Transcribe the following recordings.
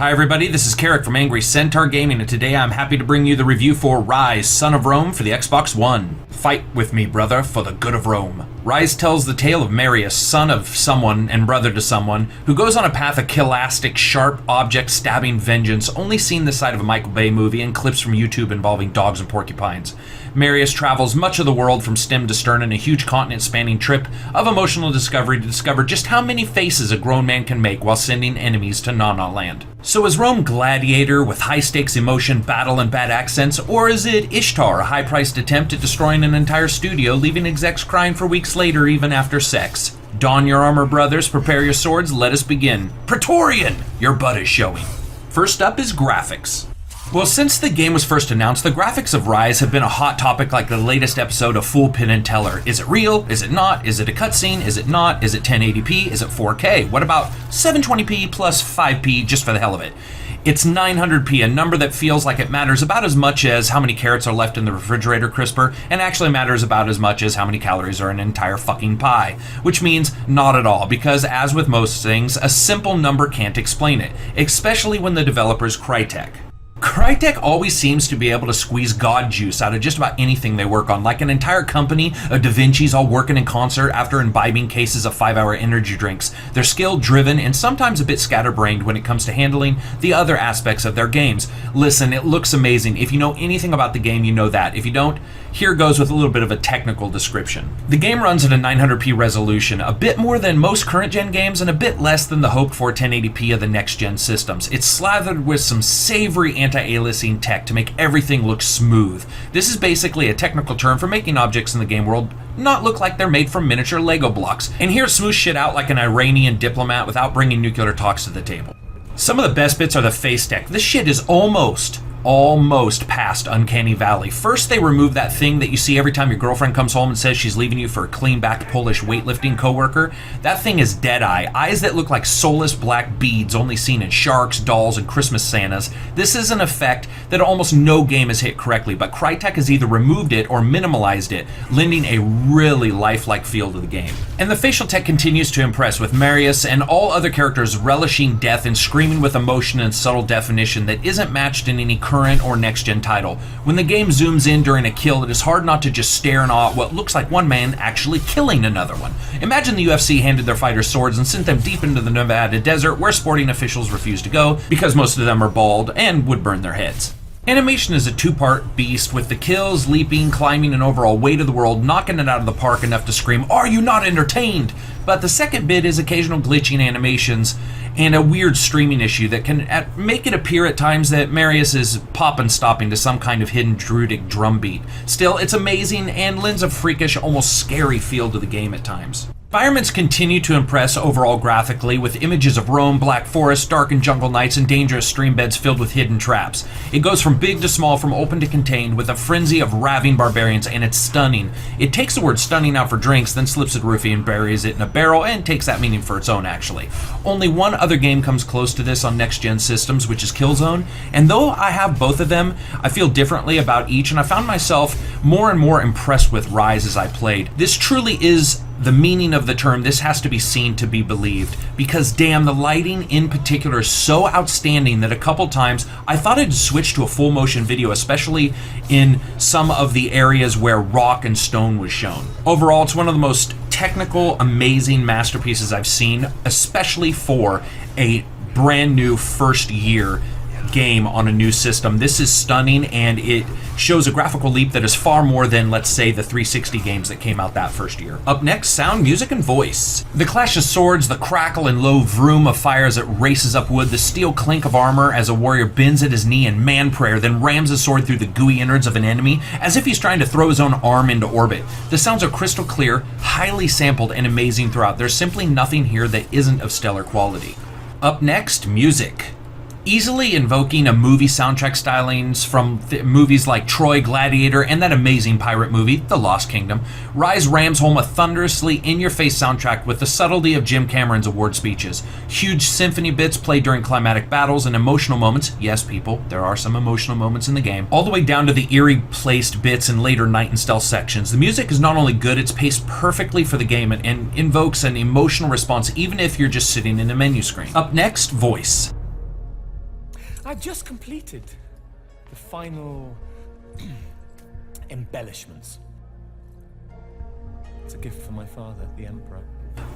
Hi everybody, this is Karak from AngryCentaurGaming, and today I'm happy to bring you the review for Ryse Son of Rome for the Xbox One. Fight with me, brother, for the good of Rome. Ryse tells the tale of Marius, son of someone and brother to someone, who goes on a path of killastic, sharp, object-stabbing vengeance only seen this side of a Michael Bay movie and clips from YouTube involving dogs and porcupines. Marius travels much of the world from stem to stern in a huge continent-spanning trip of emotional discovery to discover just how many faces a grown man can make while sending enemies to Na-Na Land. So is Rome gladiator with high-stakes emotion, battle, and bad accents, or is it Ishtar, a high-priced attempt at destroying an entire studio, leaving execs crying for weeks later even after sex? Don your armor, brothers, prepare your swords, let us begin. Praetorian! Your butt is showing. First up is graphics. Well, since the game was first announced, the graphics of Ryse have been a hot topic like the latest episode of Full Pin and Teller. Is it real? Is it not? Is it a cutscene? Is it not? Is it 1080p? Is it 4K? What about 720p plus 5p just for the hell of it? It's 900p, a number that feels like it matters about as much as how many carrots are left in the refrigerator crisper, and actually matters about as much as how many calories are in an entire fucking pie. Which means not at all, because as with most things, a simple number can't explain it, especially when the developer's Crytek. Crytek always seems to be able to squeeze god juice out of just about anything they work on, like an entire company of Da Vinci's all working in concert after imbibing cases of 5-hour energy drinks. They're skill-driven and sometimes a bit scatterbrained when it comes to handling the other aspects of their games. Listen, it looks amazing. If you know anything about the game, you know that. If you don't, here goes with a little bit of a technical description. The game runs at a 900p resolution, a bit more than most current-gen games and a bit less than the hoped-for 1080p of the next-gen systems. It's slathered with some savory anti-aliasing tech to make everything look smooth. This is basically a technical term for making objects in the game world not look like they're made from miniature Lego blocks. And here it smooths shit out like an Iranian diplomat without bringing nuclear talks to the table. Some of the best bits are the face tech. This shit is almost past Uncanny Valley. First, they remove that thing that you see every time your girlfriend comes home and says she's leaving you for a clean-backed Polish weightlifting coworker. That thing is Deadeye, eyes that look like soulless black beads only seen in sharks, dolls, and Christmas Santas. This is an effect that almost no game has hit correctly, but Crytek has either removed it or minimalized it, lending a really lifelike feel to the game. And the facial tech continues to impress, with Marius and all other characters relishing death and screaming with emotion and subtle definition that isn't matched in any current or next-gen title. When the game zooms in during a kill, it is hard not to just stare in awe at what looks like one man actually killing another one. Imagine the UFC handed their fighters swords and sent them deep into the Nevada desert where sporting officials refuse to go because most of them are bald and would burn their heads. Animation is a two-part beast, with the kills, leaping, climbing, and overall weight of the world knocking it out of the park enough to scream, "Are you not entertained?" But the second bit is occasional glitching animations and a weird streaming issue that can make it appear at times that Marius is popping-stopping to some kind of hidden druidic drumbeat. Still, it's amazing and lends a freakish, almost scary feel to the game at times. Environments continue to impress overall graphically, with images of Rome, Black Forest, darkened jungle nights, and dangerous stream beds filled with hidden traps. It goes from big to small, from open to contained, with a frenzy of raving barbarians, and it's stunning. It takes the word stunning out for drinks, then slips a roofie and buries it in a barrel, and takes that meaning for its own, actually. Only one other game comes close to this on next-gen systems, which is Killzone, and though I have both of them, I feel differently about each, and I found myself more and more impressed with Ryse as I played. This truly is the meaning of the term, this has to be seen to be believed, because damn, the lighting in particular is so outstanding that a couple times I thought I'd switch to a full motion video, especially in some of the areas where rock and stone was shown. Overall, it's one of the most technical, amazing masterpieces I've seen, especially for a brand new first year game on a new system. This is stunning, and it shows a graphical leap that is far more than, let's say, the 360 games that came out that first year. Up next, sound, music, and voice. The clash of swords, the crackle and low vroom of fire as it races up wood, the steel clink of armor as a warrior bends at his knee in man prayer, then rams his sword through the gooey innards of an enemy as if he's trying to throw his own arm into orbit. The sounds are crystal clear, highly sampled, and amazing throughout. There's simply nothing here that isn't of stellar quality. Up next, music. Easily invoking a movie soundtrack stylings from movies like Troy, Gladiator, and that amazing pirate movie, The Lost Kingdom, Ryse rams home a thunderously in-your-face soundtrack with the subtlety of Jim Cameron's award speeches. Huge symphony bits played during climatic battles and emotional moments. Yes, people, there are some emotional moments in the game. All the way down to the eerie placed bits in later night and stealth sections. The music is not only good, it's paced perfectly for the game and invokes an emotional response even if you're just sitting in a menu screen. Up next, voice. I've just completed the final embellishments. It's a gift from my father, the Emperor.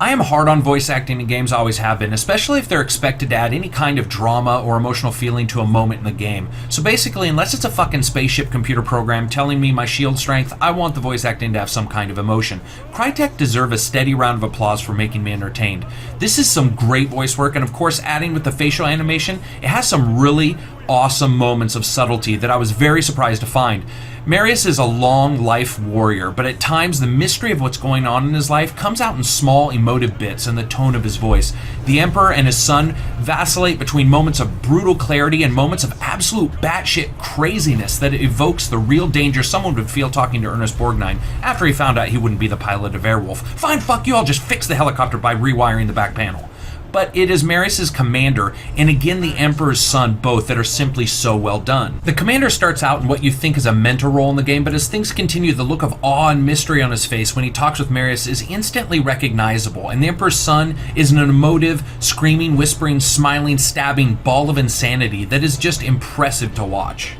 I am hard on voice acting in games, always have been, especially if they're expected to add any kind of drama or emotional feeling to a moment in the game. So basically, unless it's a fucking spaceship computer program telling me my shield strength, I want the voice acting to have some kind of emotion. Crytek deserve a steady round of applause for making me entertained. This is some great voice work, and of course, adding with the facial animation, it has some really awesome moments of subtlety that I was very surprised to find. Marius is a long life warrior, but at times the mystery of what's going on in his life comes out in small emotive bits and the tone of his voice. The Emperor and his son vacillate between moments of brutal clarity and moments of absolute batshit craziness that evokes the real danger someone would feel talking to Ernest Borgnine after he found out he wouldn't be the pilot of Airwolf. Fine, fuck you, I'll just fix the helicopter by rewiring the back panel. But it is Marius' commander and again the Emperor's son both that are simply so well done. The commander starts out in what you think is a mentor role in the game, but as things continue, the look of awe and mystery on his face when he talks with Marius is instantly recognizable, and the Emperor's son is an emotive, screaming, whispering, smiling, stabbing ball of insanity that is just impressive to watch.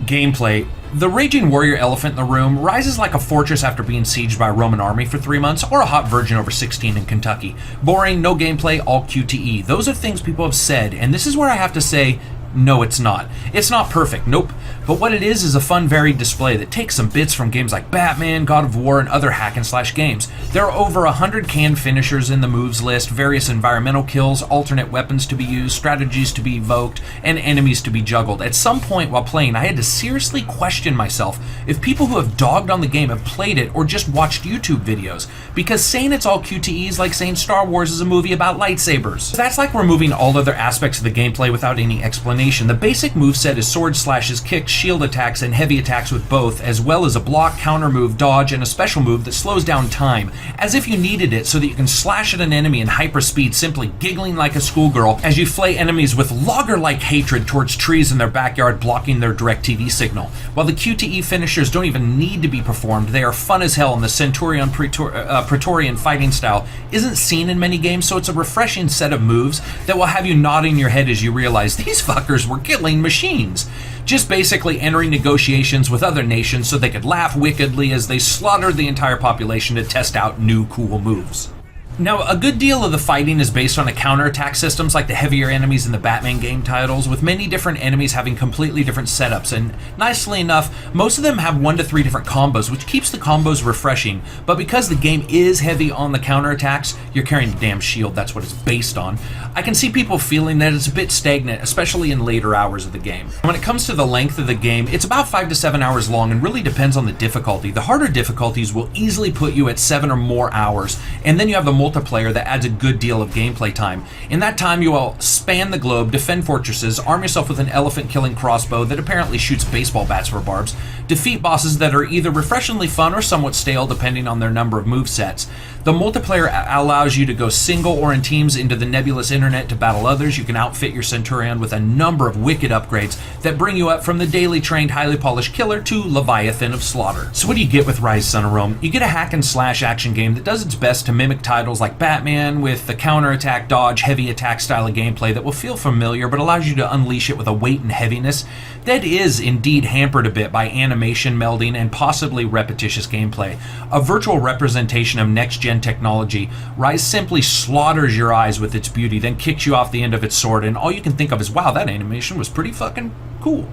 Gameplay. The raging warrior elephant in the room rises like a fortress after being sieged by a Roman army for 3 months, or a hot virgin over 16 in Kentucky. Boring, no gameplay, all QTE. Those are things people have said, and this is where I have to say, no, it's not. It's not perfect, nope. But what it is a fun, varied display that takes some bits from games like Batman, God of War, and other hack-and-slash games. There are over 100 canned finishers in the moves list, various environmental kills, alternate weapons to be used, strategies to be evoked, and enemies to be juggled. At some point while playing, I had to seriously question myself if people who have dogged on the game have played it or just watched YouTube videos, because saying it's all QTE is like saying Star Wars is a movie about lightsabers. That's like removing all other aspects of the gameplay without any explanation. The basic moveset is sword slashes, kicks, shield attacks, and heavy attacks with both, as well as a block, counter move, dodge, and a special move that slows down time, as if you needed it so that you can slash at an enemy in hyperspeed, simply giggling like a schoolgirl as you flay enemies with logger-like hatred towards trees in their backyard blocking their direct TV signal. While the QTE finishers don't even need to be performed, they are fun as hell, and the Centurion Praetorian fighting style isn't seen in many games, so it's a refreshing set of moves that will have you nodding your head as you realize these fuckers were killing machines. Just basically entering negotiations with other nations so they could laugh wickedly as they slaughtered the entire population to test out new cool moves. Now, a good deal of the fighting is based on the counterattack systems like the heavier enemies in the Batman game titles, with many different enemies having completely different setups, and nicely enough, most of them have 1 to 3 different combos, which keeps the combos refreshing, but because the game is heavy on the counterattacks, you're carrying a damn shield, that's what it's based on, I can see people feeling that it's a bit stagnant, especially in later hours of the game. When it comes to the length of the game, it's about 5 to 7 hours long and really depends on the difficulty. The harder difficulties will easily put you at 7 or more hours, and then you have the multiplayer that adds a good deal of gameplay time. In that time, you will span the globe, defend fortresses, arm yourself with an elephant-killing crossbow that apparently shoots baseball bats for barbs, defeat bosses that are either refreshingly fun or somewhat stale depending on their number of movesets. The multiplayer allows you to go single or in teams into the nebulous internet to battle others. You can outfit your Centurion with a number of wicked upgrades that bring you up from the daily trained, highly polished killer to Leviathan of Slaughter. So what do you get with Ryse Son of Rome? You get a hack-and-slash action game that does its best to mimic titles like Batman with the counterattack, dodge, heavy attack style of gameplay that will feel familiar but allows you to unleash it with a weight and heaviness that is indeed hampered a bit by animation melding and possibly repetitious gameplay. A virtual representation of next-gen technology, Ryse simply slaughters your eyes with its beauty, then kicks you off the end of its sword, and all you can think of is, wow, that animation was pretty fucking cool.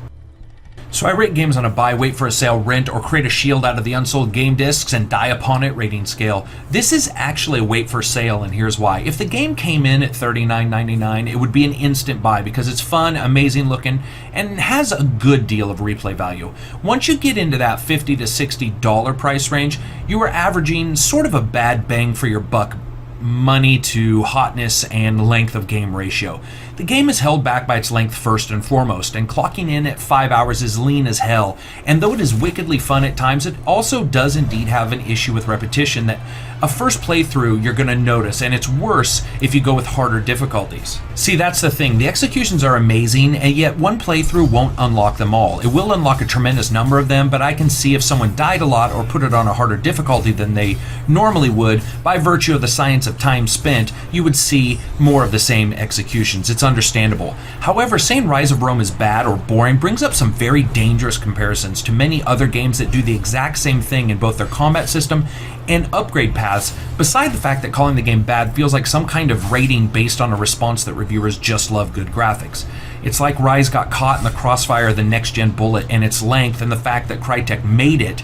So I rate games on a buy, wait for a sale, rent, or create a shield out of the unsold game discs and die upon it rating scale. This is actually a wait for sale, and here's why. If the game came in at $39.99, it would be an instant buy because it's fun, amazing looking, and has a good deal of replay value. Once you get into that $50 to $60 price range, you are averaging sort of a bad bang for your buck money to hotness and length of game ratio. The game is held back by its length first and foremost, and clocking in at 5 hours is lean as hell, and though it is wickedly fun at times, it also does indeed have an issue with repetition that a first playthrough you're going to notice, and it's worse if you go with harder difficulties. See, that's the thing, the executions are amazing, and yet one playthrough won't unlock them all. It will unlock a tremendous number of them, but I can see if someone died a lot or put it on a harder difficulty than they normally would, by virtue of the science of time spent, you would see more of the same executions. It's understandable. However, saying Ryse of Rome is bad or boring brings up some very dangerous comparisons to many other games that do the exact same thing in both their combat system and upgrade paths, beside the fact that calling the game bad feels like some kind of rating based on a response that reviewers just love good graphics. It's like Ryse got caught in the crossfire of the next-gen bullet and its length and the fact that Crytek made it.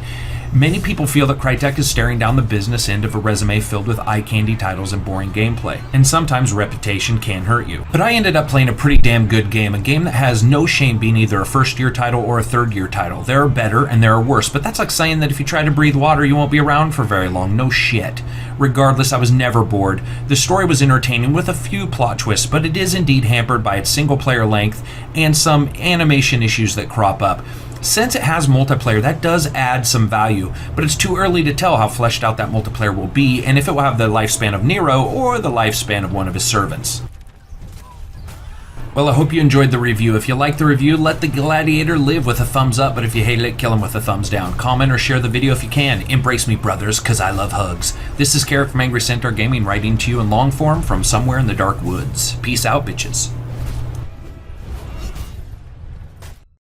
Many people feel that Crytek is staring down the business end of a resume filled with eye-candy titles and boring gameplay, and sometimes reputation can hurt you. But I ended up playing a pretty damn good game, a game that has no shame being either a first-year title or a third-year title. There are better and there are worse, but that's like saying that if you try to breathe water, you won't be around for very long. No shit. Regardless, I was never bored. The story was entertaining with a few plot twists, but it is indeed hampered by its single-player length and some animation issues that crop up. Since it has multiplayer, that does add some value, but it's too early to tell how fleshed out that multiplayer will be and if it will have the lifespan of Nero or the lifespan of one of his servants. Well, I hope you enjoyed the review. If you liked the review, let the gladiator live with a thumbs up, but if you hate it, kill him with a thumbs down. Comment or share the video if you can. Embrace me, brothers, cause I love hugs. This is Karak from AngryCentaurGaming writing to you in long form from somewhere in the dark woods. Peace out, bitches.